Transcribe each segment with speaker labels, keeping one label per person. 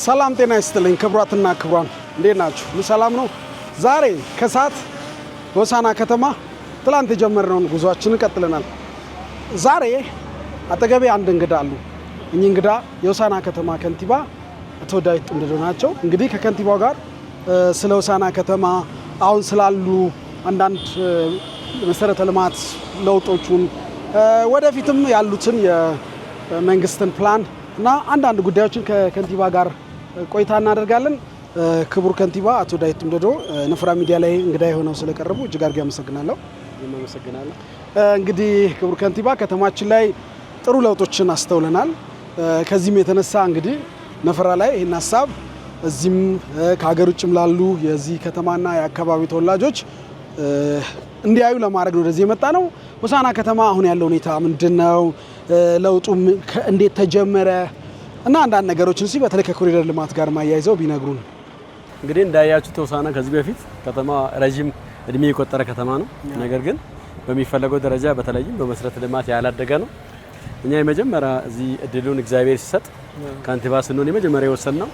Speaker 1: ሰላም ጤና ይስጥልኝ ክብራትና ክብራን እንዴት ናችሁ? ሰላም ነው። ዛሬ ከሰዓት ሆሳና ከተማ ትላንት የጀመርነውን ጉዟችንን ቀጥለናል። ዛሬ አጠገቤ አንድ እንግዳ አሉ። እኚህ እንግዳ የሆሳና ከተማ ከንቲባ አቶ ዳዊት ጥምደዶ ናቸው። እንግዲህ ከከንቲባው ጋር ስለ ሆሳና ከተማ አሁን ስላሉ አንዳንድ መሰረተ ልማት ለውጦቹን ወደፊትም ያሉትን የመንግስትን ፕላን እና አንዳንድ ጉዳዮችን ከከንቲባ ጋር ቆይታ እናደርጋለን። ክቡር ከንቲባ አቶ ዳዊት ጥምደዶ ንፍራ ሚዲያ ላይ እንግዳ ሆነው ስለቀረቡ እጅግ አድርጌ አመሰግናለሁ። እንግዲህ ክቡር ከንቲባ ከተማችን ላይ ጥሩ ለውጦችን አስተውለናል። ከዚህም የተነሳ እንግዲህ ንፍራ ላይ ይህን ሀሳብ እዚህም ከሀገር ውጭም ላሉ የዚህ ከተማና የአካባቢ ተወላጆች እንዲያዩ ለማድረግ ነው ወደዚህ የመጣ ነው። ሆሳና ከተማ አሁን ያለው ሁኔታ ምንድነው? ለውጡ እንዴት ተጀመረ? እና አንዳንድ ነገሮችን በተለይ ከኮሪደር ልማት ጋር ማያይዘው ቢነግሩን።
Speaker 2: እንግዲህ እንዳያችሁት ሆሳና ከዚህ በፊት ከተማ ረጅም እድሜ የቆጠረ ከተማ ነው። ነገር ግን በሚፈለገው ደረጃ በተለይም በመሰረተ ልማት ያላደገ ነው። እኛ የመጀመሪያ እዚህ እድሉን እግዚአብሔር ሲሰጥ ከንቲባ ስንሆን የመጀመሪያ የወሰድነው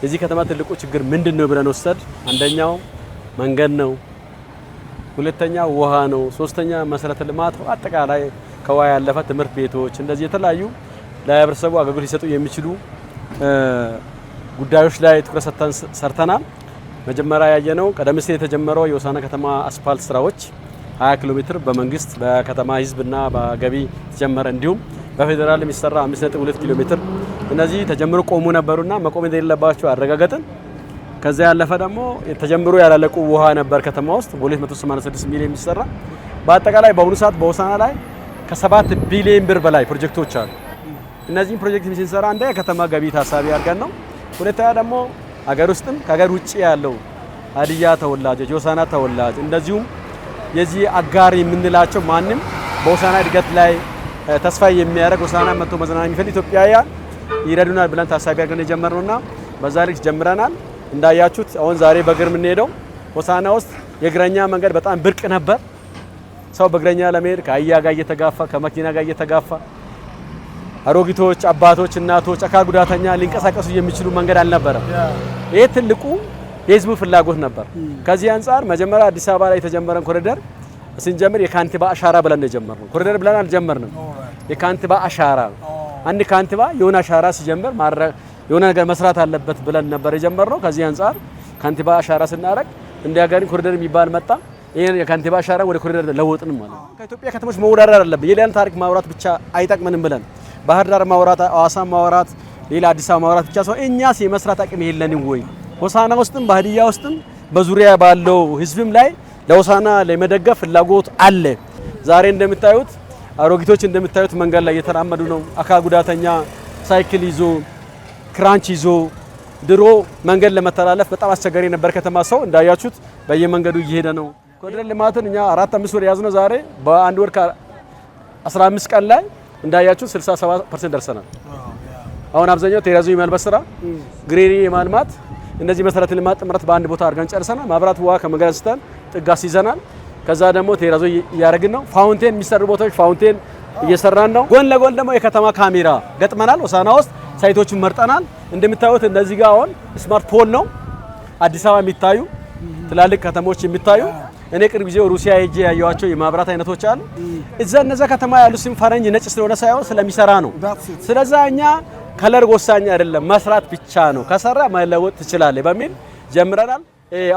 Speaker 2: የዚህ ከተማ ትልቁ ችግር ምንድነው ብለን ወሰድ። አንደኛው መንገድ ነው፣ ሁለተኛው ውሃ ነው፣ ሶስተኛ መሰረተ ልማት አጠቃላይ ከውሃ ያለፈ ትምህርት ቤቶች እንደዚህ የተለያዩ ለህብረተሰቡ አገልግሎት ሊሰጡ የሚችሉ ጉዳዮች ላይ ትኩረት ሰጥተን ሰርተናል። መጀመሪያ ያየነው ቀደም ሲል የተጀመረው የሆሳና ከተማ አስፋልት ስራዎች 20 ኪሎ ሜትር በመንግስት በከተማ ህዝብና በገቢ ተጀመረ። እንዲሁም በፌደራል የሚሰራ 5.2 ኪሎ ሜትር እነዚህ ተጀምሮ ቆሙ ነበሩና መቆም እንደሌለባቸው አረጋገጥን። ከዛ ያለፈ ደግሞ ተጀምሮ ያላለቁ ውሃ ነበር ከተማ ውስጥ በ286 ሚሊዮን የሚሰራ። በአጠቃላይ በአሁኑ ሰዓት በሆሳና ላይ ከ7 ቢሊዮን ብር በላይ ፕሮጀክቶች አሉ። እነዚህን ፕሮጀክት ሲሰራ አንደ ከተማ ገቢ ታሳቢ አድርገን ነው። ሁለተኛ ደግሞ ሀገር ውስጥም ከሀገር ውጭ ያለው ሀዲያ ተወላጆች፣ የሆሳና ተወላጅ እንደዚሁም የዚህ አጋር የምንላቸው ማንም በሆሳና እድገት ላይ ተስፋ የሚያደርግ ሆሳና መጥቶ መዝናናት የሚፈልግ ኢትዮጵያውያን ይረዱናል ብለን ታሳቢ አድርገን የጀመርነውና በዛ ልክ ጀምረናል። እንዳያችሁት አሁን ዛሬ በእግር የምንሄደው ሆሳና ውስጥ የእግረኛ መንገድ በጣም ብርቅ ነበር። ሰው በእግረኛ ለመሄድ ከአህያ ጋር እየተጋፋ ከመኪና ጋር እየተጋፋ አሮጊቶች፣ አባቶች፣ እናቶች፣ አካል ጉዳተኛ ሊንቀሳቀሱ የሚችሉ መንገድ አልነበረም። ይሄ ትልቁ የህዝቡ ፍላጎት ነበር። ከዚህ አንፃር መጀመሪያ አዲስ አበባ ላይ የተጀመረን ኮሪደር ስንጀምር የካንቲባ አሻራ ብለን የጀመርነው ኮሪደር ብለን አልጀመርንም። የካንቲባ አሻራ አንድ ካንቲባ የሆነ አሻራ ሲጀምር የሆነ ነገር መስራት አለበት ብለን ነበር የጀመርነው። ከዚህ አንፃር ካንቲባ አሻራ ስናደርግ እንደ ሀገር ኮሪደር የሚባል መጣ። ይሄን የካንቲባ አሻራ ወደ ኮሪደር ለውጥን ማለት ነው። ከኢትዮጵያ ከተሞች መወዳደር አለበት። የሌላን ታሪክ ማውራት ብቻ አይጠቅመንም ብለን ባህር ዳር ማውራት፣ አዋሳ ማውራት፣ ሌላ አዲስ አበባ ማውራት ብቻ ሰው እኛስ የመስራት አቅም የለንም ወይ? ሆሳና ውስጥም በሀዲያ ውስጥም በዙሪያ ባለው ህዝብም ላይ ለሆሳና ለመደገፍ ፍላጎት አለ። ዛሬ እንደምታዩት አሮጊቶች እንደምታዩት መንገድ ላይ እየተራመዱ ነው። አካል ጉዳተኛ ሳይክል ይዞ ክራንች ይዞ ድሮ መንገድ ለመተላለፍ በጣም አስቸጋሪ ነበር ከተማ። ሰው እንዳያችሁት በየመንገዱ እየሄደ ነው። ኮሪደር ልማትን እኛ 4-5 ወር ያዝነው ዛሬ በአንድ ወር ከ15 ቀን ላይ እንዳያችሁት 67% ደርሰናል። አሁን አብዛኛው ቴራዞ የማልበስ ስራ ግሬሪ የማልማት እነዚህ መሰረተ ልማት ጥምረት በአንድ ቦታ አድርገን ጨርሰናል። ማብራት ውሃ ከመንገድ አንስተን ጥጋስ ይዘናል። ከዛ ደግሞ ቴራዞ እያደረግን ነው። ፋውንቴን የሚሰሩ ቦታዎች ፋውንቴን እየሰራን ነው። ጎን ለጎን ደግሞ የከተማ ካሜራ ገጥመናል። ሆሳና ውስጥ ሳይቶችን መርጠናል። እንደምታዩት እነዚህ ጋር አሁን ስማርት ፖል ነው አዲስ አበባ የሚታዩ ትላልቅ ከተሞች የሚታዩ። እኔ ቅርብ ጊዜ ሩሲያ ሄጄ ያየኋቸው የማብራት አይነቶች አሉ። እነዛ ከተማ ያሉ ስም ፈረንጅ ነጭ ስለሆነ ሳይሆን ስለሚሰራ ነው። ስለዛ እኛ ከለር ወሳኝ አይደለም፣ መስራት ብቻ ነው። ከሰራ መለወጥ ትችላለህ በሚል ጀምረናል።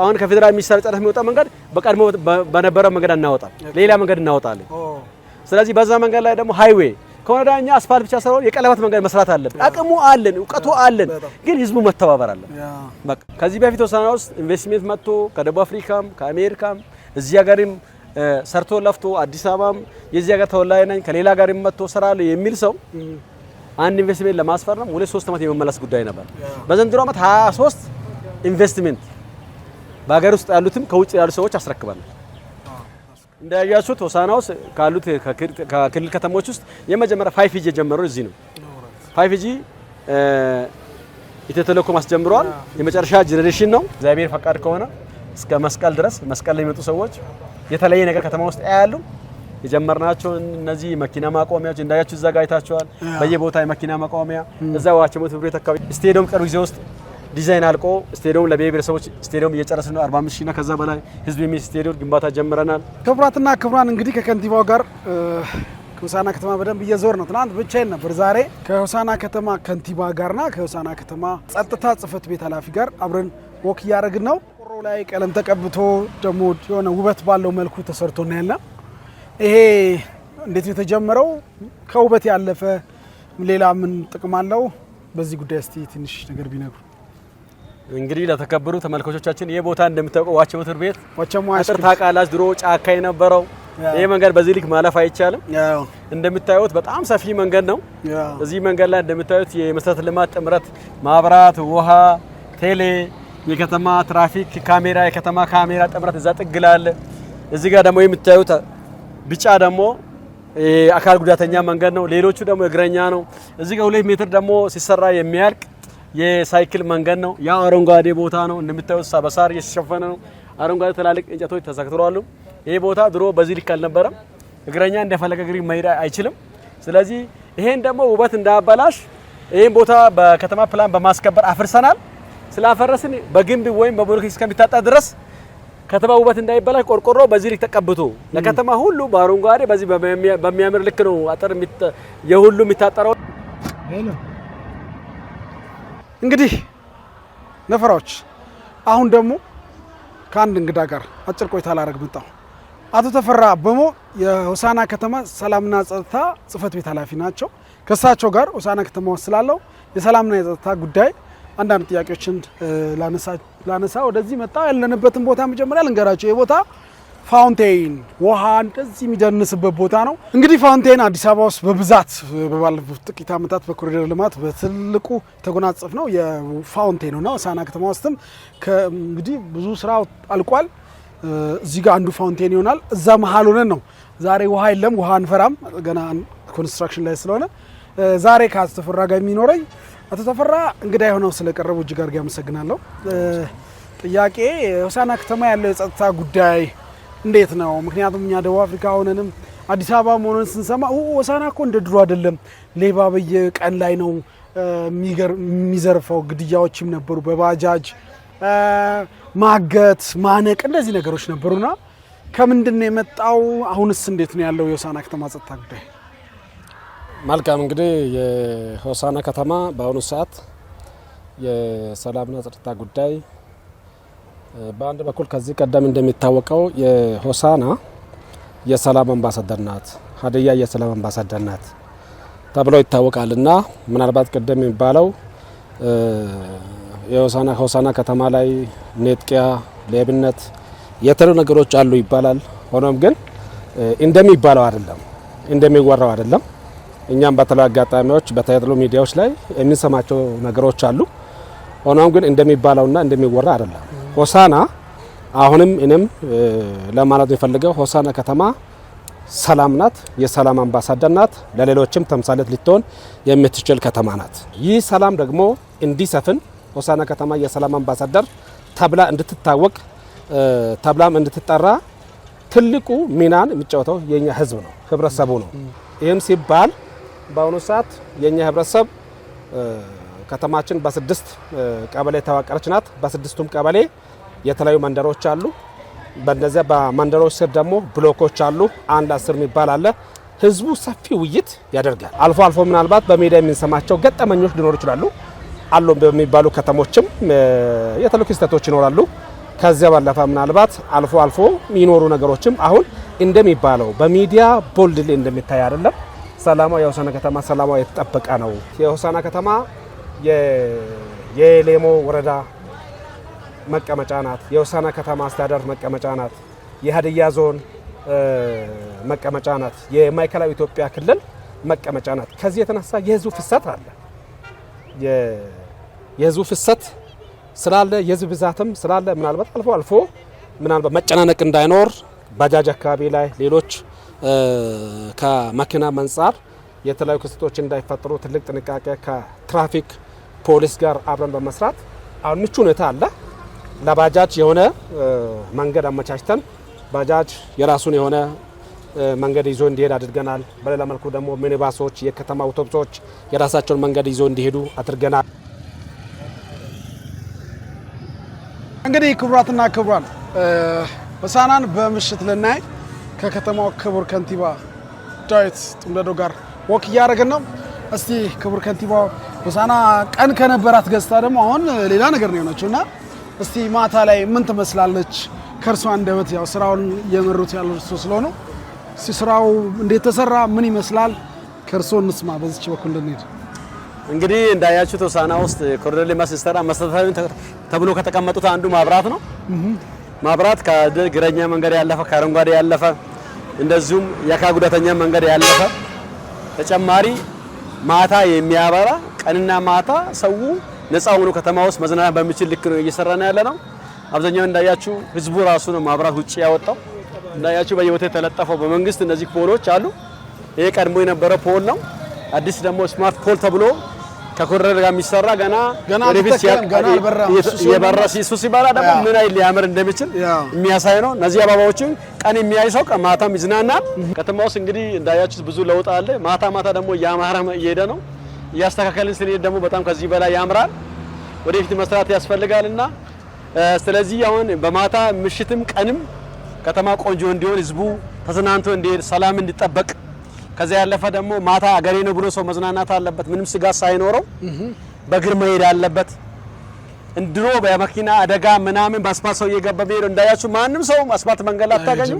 Speaker 2: አሁን ከፌደራል የሚሰራ ጨረታ የሚወጣ መንገድ በቀድሞ በነበረው መንገድ እናወጣል፣ ሌላ መንገድ እናወጣለን። ስለዚህ በዛ መንገድ ላይ ደግሞ ሃይዌይ ከሆነ ዳኛ አስፋልት ብቻ ሳይሆን የቀለበት መንገድ መስራት አለብን። አቅሙ አለን፣ እውቀቱ አለን፣ ግን ህዝቡ መተባበር አለን። በቃ ከዚህ በፊት ሆሳና ውስጥ ኢንቨስትመንት መጥቶ ከደቡብ አፍሪካም ከአሜሪካም እዚህ ሀገርም ሰርቶ ለፍቶ አዲስ አበባም የዚህ ሀገር ተወላጅ ነኝ ከሌላ ሀገርም መጥቶ ሰራለሁ የሚል ሰው አንድ ኢንቨስትመንት ለማስፈረም 2-3 ዓመት የመመለስ ጉዳይ ነበር። በዘንድሮ ዓመት 23 ኢንቨስትመንት በሀገር ውስጥ ያሉትም ከውጭ ያሉ ሰዎች አስረክባለሁ። እንዳያችሁት ሆሳና ውስጥ ካሉት ከክልል ከተሞች ውስጥ የመጀመሪያ 5G የጀመረው እዚህ ነው። 5G ኢትዮ ቴሌኮም አስጀምሯል። የመጨረሻ ጄኔሬሽን ነው። እግዚአብሔር ፈቃድ ከሆነ እስከ መስቀል ድረስ መስቀል ላይ የሚመጡ ሰዎች የተለየ ነገር ከተማ ውስጥ ያያሉ። የጀመርናቸው እነዚህ መኪና ማቆሚያዎች እንዳያችሁ እዛ ጋር አይታችኋል። በየቦታ የመኪና ማቆሚያ እዛ ዋቸሞ ትብሬት አካባቢ ስቴዲየም ቅርብ ጊዜ ውስጥ ዲዛይን አልቆ ስቴዲየም ለብሔረሰቦች ስቴዲየም እየጨረስን ነው። 45 ሺህ እና ከዛ በላይ ህዝብ የሚይዝ ስቴዲየም ግንባታ ጀምረናል።
Speaker 1: ክቡራትና ክቡራን እንግዲህ ከከንቲባው ጋር ከሆሳዕና ከተማ በደንብ እየዞር ነው። ትናንት ብቻዬን ነበር። ዛሬ ከሆሳዕና ከተማ ከንቲባ ጋርና ከሆሳዕና ከተማ ጸጥታ ጽህፈት ቤት ኃላፊ ጋር አብረን ወክ እያደረግን ነው። ቆሮ ላይ ቀለም ተቀብቶ ደግሞ የሆነ ውበት ባለው መልኩ ተሰርቶ ነው ያለ። ይሄ እንዴት ነው የተጀመረው? ከውበት ያለፈ ሌላ ምን ጥቅም አለው? በዚህ ጉዳይ እስቲ ትንሽ ነገር ቢነግሩ።
Speaker 2: እንግዲህ ለተከበሩ ተመልካቾቻችን ይሄ ቦታ እንደምታውቀው ዋቸሞ እስር ቤት
Speaker 1: ዋቸሞ
Speaker 2: አጥር ታውቃላችሁ፣ ድሮ ጫካ የነበረው ይሄ መንገድ በዚህ ልክ ማለፍ አይቻልም። እንደምታዩት በጣም ሰፊ መንገድ ነው። እዚህ መንገድ ላይ እንደምታዩት የመሰረተ ልማት ጥምረት፣ ማብራት፣ ውሃ፣ ቴሌ፣ የከተማ ትራፊክ ካሜራ፣ የከተማ ካሜራ ጥምረት እዛ ጥግ ላይ አለ። እዚህ ጋር ደግሞ የምታዩት ቢጫ ደግሞ አካል ጉዳተኛ መንገድ ነው። ሌሎቹ ደግሞ እግረኛ ነው። እዚህ ጋር 2 ሜትር ደግሞ ሲሰራ የሚያልቅ የሳይክል መንገድ ነው። ያ አረንጓዴ ቦታ ነው። እንደምታዩት በሳር የተሸፈነ ነው። አረንጓዴ ትላልቅ እንጨቶች ተሰክተዋል። ይሄ ቦታ ድሮ በዚህ ልክ አልነበረም። እግረኛ እንደፈለገ እግር መሄድ አይችልም። ስለዚህ ይሄን ደግሞ ውበት እንዳያበላሽ ይሄን ቦታ በከተማ ፕላን በማስከበር አፍርሰናል። ስላፈረስን በግንብ ወይም በብሎኬት እስከሚታጣ ድረስ ከተማ ውበት እንዳይበላሽ ቆርቆሮ በዚህ ልክ ተቀብቶ ለከተማ ሁሉ በአረንጓዴ በዚህ በሚያምር ልክ ነው አጥር የሁሉ የሚታጠረው። እንግዲህ ነፈራዎች አሁን ደግሞ ከአንድ እንግዳ ጋር አጭር ቆይታ ላደርግ መጣሁ። አቶ ተፈራ አበሞ የሆሳዕና ከተማ ሰላምና ጸጥታ ጽህፈት ቤት ኃላፊ ናቸው። ከእሳቸው ጋር ሆሳዕና ከተማ ውስጥ ስላለው የሰላምና የጸጥታ ጉዳይ አንዳንድ ጥያቄዎችን ላነሳ ወደዚህ መጣ። ያለንበትን ቦታ መጀመሪያ ልንገራቸው። የቦታ ፋውንቴን ውሃ እንደዚህ የሚደንስበት ቦታ ነው። እንግዲህ ፋውንቴን አዲስ አበባ ውስጥ በብዛት ባለፉት ጥቂት ዓመታት በኮሪደር ልማት በትልቁ ተጎናጸፍ ነው የፋውንቴን ነው። ሆሳዕና ከተማ ውስጥም እንግዲህ ብዙ ስራ አልቋል። እዚህ ጋር አንዱ ፋውንቴን ይሆናል። እዛ መሀል ሆነን ነው ዛሬ። ውሃ የለም፣ ውሃ አንፈራም፣ ገና ኮንስትራክሽን ላይ ስለሆነ ዛሬ ከአቶ ተፈራ ጋር የሚኖረኝ አቶ ተፈራ እንግዳ የሆነው ስለቀረቡ እጅግ አድርጌ አመሰግናለሁ። ጥያቄ ሆሳዕና ከተማ ያለው የጸጥታ ጉዳይ እንዴት ነው? ምክንያቱም እኛ ደቡብ አፍሪካ ሆነንም አዲስ አበባ መሆኑን ስንሰማ ሆሳዕና እኮ እንደ ድሮ አይደለም፣ ሌባ በየቀን ላይ ነው የሚዘርፈው፣ ግድያዎችም ነበሩ፣ በባጃጅ ማገት፣ ማነቅ እንደዚህ ነገሮች ነበሩና ከምንድን ነው የመጣው? አሁንስ እንዴት ነው ያለው የሆሳዕና ከተማ ጸጥታ ጉዳይ?
Speaker 3: መልካም እንግዲህ የሆሳዕና ከተማ በአሁኑ ሰዓት የሰላምና ጸጥታ ጉዳይ በአንድ በኩል ከዚህ ቀደም እንደሚታወቀው የሆሳዕና የሰላም አምባሳደር ናት፣ ሀዲያ የሰላም አምባሳደር ናት ተብሎ ይታወቃልና ምናልባት ቀደም የሚባለው የሆሳዕና ከተማ ላይ ንጥቂያ፣ ሌብነት፣ የተለያዩ ነገሮች አሉ ይባላል። ሆኖም ግን እንደሚባለው አይደለም፣ እንደሚወራው አይደለም። እኛም በተለያዩ አጋጣሚዎች በተለያዩ ሚዲያዎች ላይ የምንሰማቸው ነገሮች አሉ። ሆኖም ግን እንደሚባለውና እንደሚወራ አይደለም። ሆሳዕና አሁንም እኔም ለማለት የሚፈልገው ሆሳዕና ከተማ ሰላም ናት፣ የሰላም አምባሳደር ናት፣ ለሌሎችም ተምሳሌት ልትሆን የምትችል ከተማ ናት። ይህ ሰላም ደግሞ እንዲሰፍን ሆሳዕና ከተማ የሰላም አምባሳደር ተብላ እንድትታወቅ ተብላም እንድትጠራ ትልቁ ሚናን የሚጫወተው የኛ ህዝብ ነው፣ ህብረተሰቡ ነው። ይህም ሲባል በአሁኑ ሰዓት የኛ ህብረተሰብ ከተማችን በ6 ቀበሌ ተዋቀረች ናት። በ6ቱም ቀበሌ የተለያዩ መንደሮች አሉ። በእነዚያ በመንደሮች ስር ደግሞ ብሎኮች አሉ። 1-10 የሚባል አለ። ህዝቡ ሰፊ ውይይት ያደርጋል። አልፎ አልፎ ምናልባት በሜዲያ የምንሰማቸው ገጠመኞች ሊኖሩ ይችላሉ። አሉ በሚባሉ ከተሞችም የተለያዩ ክስተቶች ይኖራሉ። ከዚያ ባለፈ ምናልባት አልፎ አልፎ የሚኖሩ ነገሮችም አሁን እንደሚባለው በሚዲያ ቦልድሊ እንደሚታይ አይደለም። ሰላማዊ የሆሳዕና ከተማ ሰላማዊ የተጠበቀ ነው። የሆሳዕና ከተማ የሌሞ ወረዳ መቀመጫ ናት። የሆሳዕና ከተማ አስተዳደር መቀመጫ ናት። የሀዲያ ዞን መቀመጫ ናት። የማዕከላዊ ኢትዮጵያ ክልል መቀመጫ ናት። ከዚህ የተነሳ የህዝቡ ፍሰት አለ። የህዝቡ ፍሰት ስላለ የህዝብ ብዛትም ስላለ ምናልባት አልፎ አልፎ ምናልባት መጨናነቅ እንዳይኖር ባጃጅ አካባቢ ላይ ሌሎች ከመኪና መንጻር የተለያዩ ክስተቶች እንዳይፈጠሩ ትልቅ ጥንቃቄ ከትራፊክ ፖሊስ ጋር አብረን በመስራት አሁን ምቹ ሁኔታ አለ። ለባጃጅ የሆነ መንገድ አመቻችተን ባጃጅ የራሱን የሆነ መንገድ ይዞ እንዲሄድ አድርገናል። በሌላ መልኩ ደግሞ ሚኒባሶች፣ የከተማ አውቶቡሶች የራሳቸውን መንገድ ይዞ እንዲሄዱ አድርገናል።
Speaker 1: እንግዲህ ክቡራትና ክቡራን ሆሳዕናን በምሽት ልናይ ከከተማው ክቡር ከንቲባ ዳዊት ጡምደዶ ጋር ወክ እያደረግን ነው። እስቲ ክቡር ከንቲባ ሆሳዕና ቀን ከነበራት ገጽታ ደግሞ አሁን ሌላ ነገር ነው የሆነችውና እስቲ ማታ ላይ ምን ትመስላለች? ከእርሷ አንደበት ያው ስራውን እየመሩት ያሉ እርሶ ስለሆኑ እስቲ ስራው እንዴት ተሰራ? ምን ይመስላል? ከእርሶ እንስማ። በዚች በኩል እንሂድ።
Speaker 2: እንግዲህ እንዳያችሁት ሆሳዕና ውስጥ ኮሪደር ልማት ሲሰራ መሰረታዊ ተብሎ ከተቀመጡት አንዱ ማብራት ነው። ማብራት ከእግረኛ መንገድ ያለፈ ከአረንጓዴ ያለፈ እንደዚሁም የአካል ጉዳተኛ መንገድ ያለፈ ተጨማሪ ማታ የሚያበራ ቀንና ማታ ሰው ነፃ ሆኖ ከተማ ውስጥ መዝናናት በሚችል ልክ ነው እየሰራና ያለ ነው። አብዛኛው እንዳያችሁ ህዝቡ ራሱ ነው ማብራት ውጪ ያወጣው። እንዳያችሁ በየቦታው የተለጠፈው በመንግስት እነዚህ ፖሎች አሉ። ይሄ ቀድሞ የነበረ ፖል ነው። አዲስ ደግሞ ስማርት ፖል ተብሎ ከኮሪደር ጋር የሚሰራ ገና ወደፊት የበራ ሲሱ ሲባላ ደግሞ ምን አይል ሊያምር እንደሚችል የሚያሳይ ነው። እነዚህ አበባዎችን ቀን የሚያይ ሰው ማታም ይዝናናል። ከተማ ውስጥ እንግዲህ እንዳያችሁት ብዙ ለውጥ አለ። ማታ ማታ ደግሞ እያማረ እየሄደ ነው። እያስተካከልን ስንሄድ ደግሞ በጣም ከዚህ በላይ ያምራል። ወደፊት መስራት ያስፈልጋልና ስለዚህ አሁን በማታ ምሽትም ቀንም ከተማ ቆንጆ እንዲሆን ህዝቡ ተዝናንቶ እንዲሄድ ሰላም እንዲጠበቅ ከዛ ያለፈ ደግሞ ማታ አገሬ ነው ብሎ ሰው መዝናናት አለበት። ምንም ስጋት ሳይኖረው በእግር መሄድ አለበት። እንድሮ በመኪና አደጋ ምናምን በአስፓልት ሰው እየገባ ቢሄድ እንዳያችሁ ማንም ሰው አስፓልት መንገድ ላይ አታገኙ።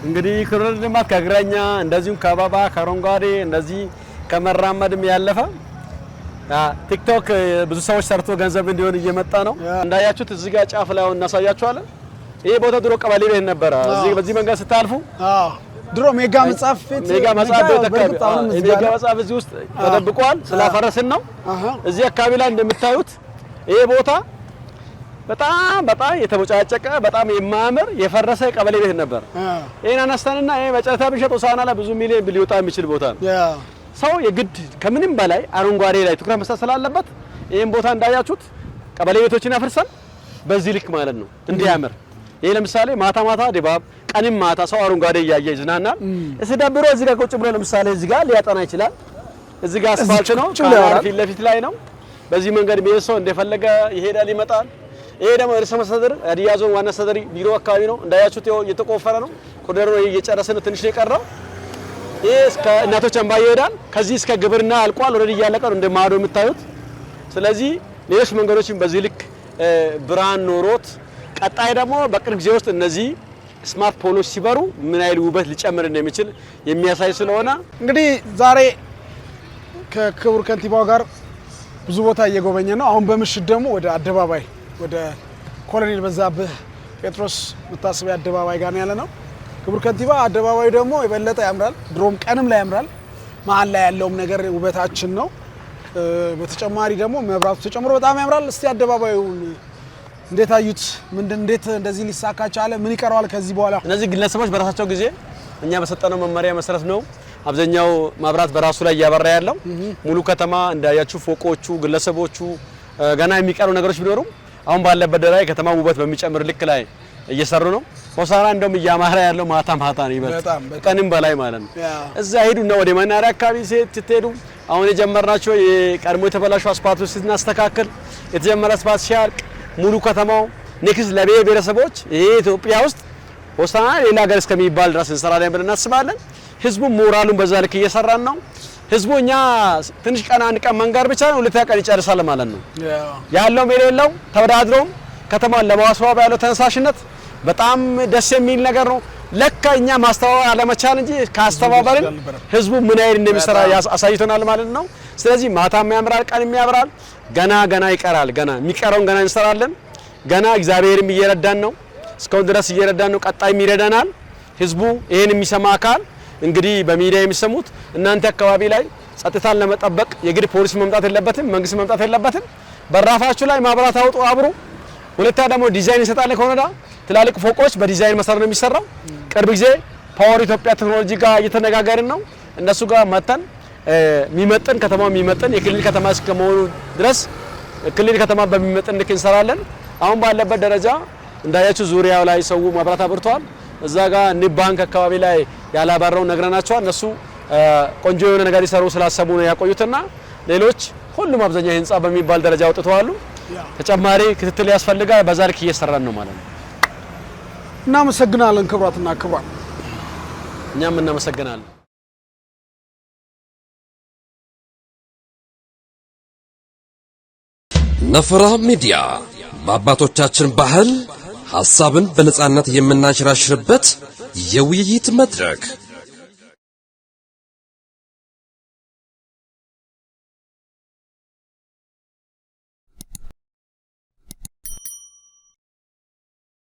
Speaker 2: እንግዲህ ኮሪደር ልማት ከእግረኛ እንደዚሁም ከአበባ ከአረንጓዴ እንደዚህ ከመራመድም ያለፈ ቲክቶክ ብዙ ሰዎች ሰርቶ ገንዘብ እንዲሆን እየመጣ ነው። እንዳያችሁት እዚህ ጋር ጫፍ ላይ እናሳያችኋለን። ይሄ ቦታ ድሮ ቀበሌ ቤት ነበረ። እዚህ በዚህ መንገድ ስታልፉ
Speaker 1: ድሮ ሜጋ መጽሐፍ ቤት ሜጋ መጽሐፍ
Speaker 2: እዚህ ውስጥ ተደብቋል። ስላፈረስን ነው። እዚህ አካባቢ ላይ እንደምታዩት ይሄ ቦታ በጣም የተቦጫጨቀ በጣም የማያምር የፈረሰ ቀበሌ ቤት ነበር። ይሄን አነስተንና ይሄ መጨረሻ ቢሸጥ ሆሳዕና ላይ ብዙ ሚሊዮን ሊወጣ የሚችል ቦታ ነው። ሰው የግድ ከምንም በላይ አረንጓዴ ላይ ትኩረት መስጠት ስላለበት ይሄን ቦታ እንዳያችሁት ቀበሌ ቤቶችን አፍርሰን በዚህ ልክ ማለት ነው እንዲያምር። ይሄ ለምሳሌ ማታ ማታ ድባብ ቀንም ማታ ሰው አረንጓዴ እያየ ይዝናናል። ደብሮ እዚህ ጋር ቁጭ ብሎ ለምሳሌ እዚህ ጋር ሊያጠና ይችላል። እዚህ ጋር አስፋልት ነው፣ ፊት ለፊት ላይ ነው። በዚህ መንገድ የሚሄድ ሰው እንደፈለገ ይሄዳል ይመጣል። ይሄ ደግሞ ርዕሰ መስተዳድር ሀዲያ ዞን ዋና አስተዳዳሪ ቢሮ አካባቢ ነው። እንዳያችሁት እየተቆፈረ ነው። ኮሪደሩ እየጨረስን ትንሽ ነው የቀረው። ይሄ እስከ እናቶች አምባ ይሄዳል። ከዚህ እስከ ግብርና አልቋል። ኦልሬዲ እያለቀ ነው እንደማዶ የምታዩት። ስለዚህ ሌሎች መንገዶችን በዚህ ልክ ብርሃን ኖሮት ቀጣይ ደግሞ በቅርብ ጊዜ ውስጥ እነዚህ ስማርት ፖሎች ሲበሩ ምን አይል ውበት ሊጨምር እንደሚችል የሚያሳይ ስለሆነ
Speaker 1: እንግዲህ ዛሬ ከክቡር ከንቲባው ጋር ብዙ ቦታ እየጎበኘ ነው። አሁን በምሽት ደግሞ ወደ አደባባይ ወደ ኮሎኔል በዛብህ ጴጥሮስ መታሰቢያ አደባባይ ጋር ያለ ነው። ክቡር ከንቲባ አደባባዩ ደግሞ የበለጠ ያምራል። ድሮም ቀንም ላይ ያምራል። መሀል ላይ ያለውም ነገር ውበታችን ነው። በተጨማሪ ደግሞ መብራቱ ተጨምሮ በጣም ያምራል። እስቲ አደባባዩን እንዴት አዩት? እንዴት እንደዚህ ሊሳካ ቻለ? ምን ይቀረዋል ከዚህ በኋላ?
Speaker 2: እነዚህ ግለሰቦች በራሳቸው ጊዜ እኛ በሰጠነው መመሪያ መሰረት ነው አብዛኛው ማብራት በራሱ ላይ እያበራ ያለው። ሙሉ ከተማ እንዳያችሁ ፎቆቹ፣ ግለሰቦቹ ገና የሚቀሩ ነገሮች ቢኖሩም አሁን ባለበት ደረጃ ከተማ ውበት በሚጨምር ልክ ላይ እየሰሩ ነው። ሆሳዕና እንደውም እያማረ ያለው ማታ ማታ ነው ይበልጥ ቀንም በላይ ማለት ነው። እዛ ሄዱና ወደ መናኸሪያ አካባቢ ስትሄዱ አሁን የጀመርናቸው የቀድሞ የተበላሹ አስፓልቶች ስናስተካክል የተጀመረ አስፓልት ሲያልቅ ሙሉ ከተማው ኔክስት ለብሔር ብሔረሰቦች ይሄ ኢትዮጵያ ውስጥ ሆሳዕና ሌላ ሀገር እስከሚባል ድረስ እንሰራለን ብለን እናስባለን። ህዝቡ ሞራሉን በዛ ልክ እየሰራን ነው። ህዝቡ እኛ ትንሽ ቀን አንድ ቀን መንገር ብቻ ነው ሁለት ቀን ይጨርሳል ማለት ነው። ያለው የሌለው ተወዳድሮም ከተማን ለማስዋብ ያለው ተነሳሽነት በጣም ደስ የሚል ነገር ነው። ለካ እኛ ማስተባበር አለመቻል እንጂ ካስተባበርን ህዝቡ ምን አይል እንደሚሰራ አሳይቶናል ማለት ነው። ስለዚህ ማታም ያምራል፣ ቀንም ያምራል። ገና ይቀራል። ገና የሚቀረውን ገና እንሰራለን። ገና እግዚአብሔርም እየረዳን ነው። እስካሁን ድረስ እየረዳን ነው። ቀጣይም ይረዳናል። ህዝቡ ይሄን የሚሰማ አካል እንግዲህ በሚዲያ የሚሰሙት እናንተ አካባቢ ላይ ጸጥታን ለመጠበቅ የግድ ፖሊስ መምጣት የለበትም፣ መንግስት መምጣት የለበትም። በራፋችሁ ላይ ማብራት አውጡ አብሩ። ሁለታ ደግሞ ዲዛይን ይሰጣል ከሆነዳ ትላልቅ ፎቆች በዲዛይን መሰረት ነው የሚሰራው። ቅርብ ጊዜ ፓወር ኢትዮጵያ ቴክኖሎጂ ጋር እየተነጋገርን ነው። እነሱ ጋር መተን የሚመጥን ከተማው የሚመጥን የክልል ከተማ እስከመሆኑ ድረስ ክልል ከተማ በሚመጥን ልክ እንሰራለን። አሁን ባለበት ደረጃ እንዳያችሁ ዙሪያው ላይ ሰው ማብራት አብርቷል። እዛ ጋር ንብ ባንክ አካባቢ ላይ ያላባረው ነግረናቸዋል። እነሱ ቆንጆ የሆነ ነገር ይሰሩ ስላሰቡ ነው ያቆዩትና ሌሎች ሁሉም አብዛኛው ህንጻ በሚባል ደረጃ አውጥተዋል። ተጨማሪ ክትትል ያስፈልጋል። በዛ ልክ እየሰራን ነው ማለት ነው።
Speaker 1: እናመሰግናለን ክቡራትና ክቡራን።
Speaker 2: እኛም እናመሰግናለን።
Speaker 4: ነፈራ ሚዲያ በአባቶቻችን ባህል ሐሳብን በነጻነት የምናንሸራሽርበት የውይይት መድረክ